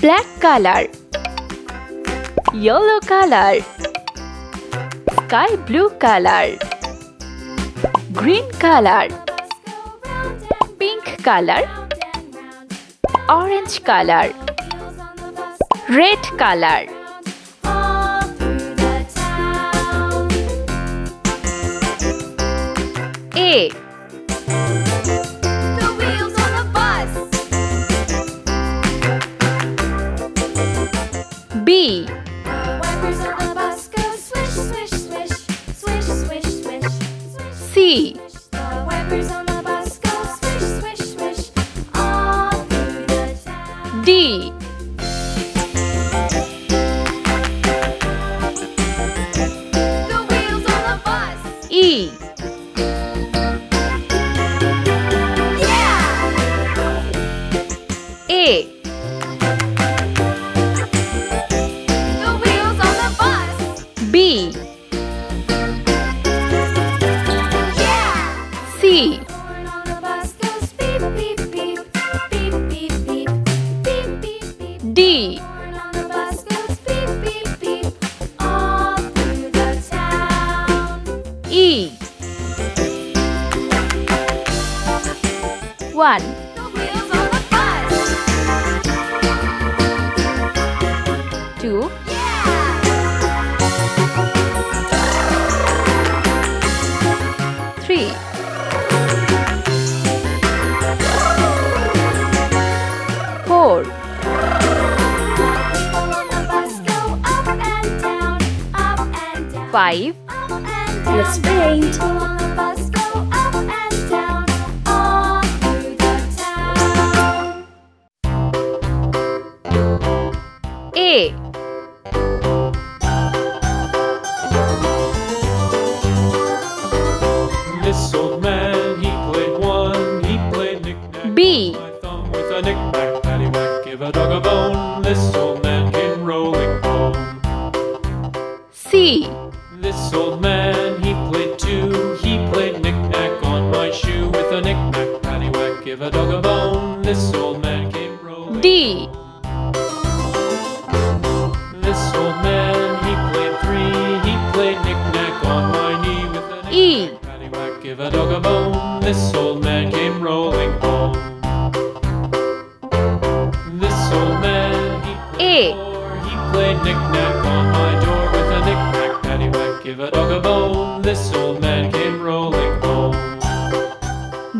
Black color, yellow color, sky blue color, green color, pink color, orange color, red color. A. The wheels on the bus. B. The wipers on the bus go swish, swish, swish, swish, swish, swish, swish. C. The wipers on the bus go swish, swish, swish, all through the town. D. The wheels on the bus. E. A. The wheels on the bus. B. Yeah. C. Horn on the bus goes beep, beep, beep, beep, beep, beep, beep, beep, beep. D. Horn on the bus goes beep, beep, beep, all through the town. E. 1. The wheels on the bus. 2. Yeah. 3. 4. People on the bus go up and down, up and down. 5. Up and down. Let's paint. People on the bus go up and down, all through the town. A. This old man, he played one, he played knick-knack. B. My thumb with a knick-knack, paddywhack, give a dog a bone. This old man came rolling home. C. This old man, he played two, he played knick-knack on my shoe with a knick-knack, paddywhack, give a dog a bone. This old man came rolling D. home. This old man, he played three, he played knick-knack on my knee with a knick-knack, E. paddywhack, give a dog a bone. This old man came rolling home. This old man, he played A. four, he played knick-knack on my door with a knick-knack, paddywhack, give a dog a bone. This old man came rolling home.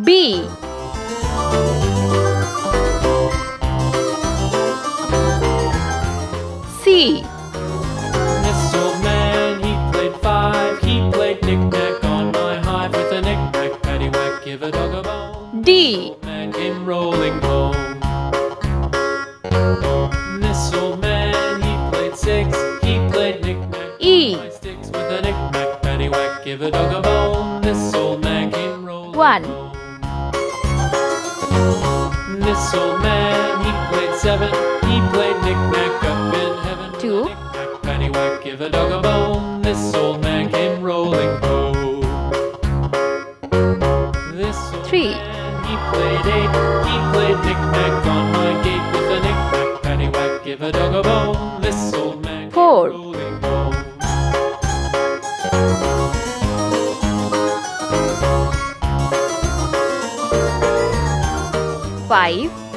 B. C. This old man, he played five, he played knick-knack on my hive with a knick-knack, paddywhack, give a dog a bone. D. Old man came rolling home. This old man, he played six, he played knick-knack E. on my sticks with a knick-knack, paddywhack, give a dog a bone. This old man came rolling 1. home. This old man, he played seven, he played knick-knack up in heaven. 2. Knick-knack, paddywhack, give a dog a bone. This old man came rolling home. This old 3. man, he played eight, he played knick-knack on my gate with a knick-knack, paddywhack, give a dog a bone. This old man came 4. rolling home. 5.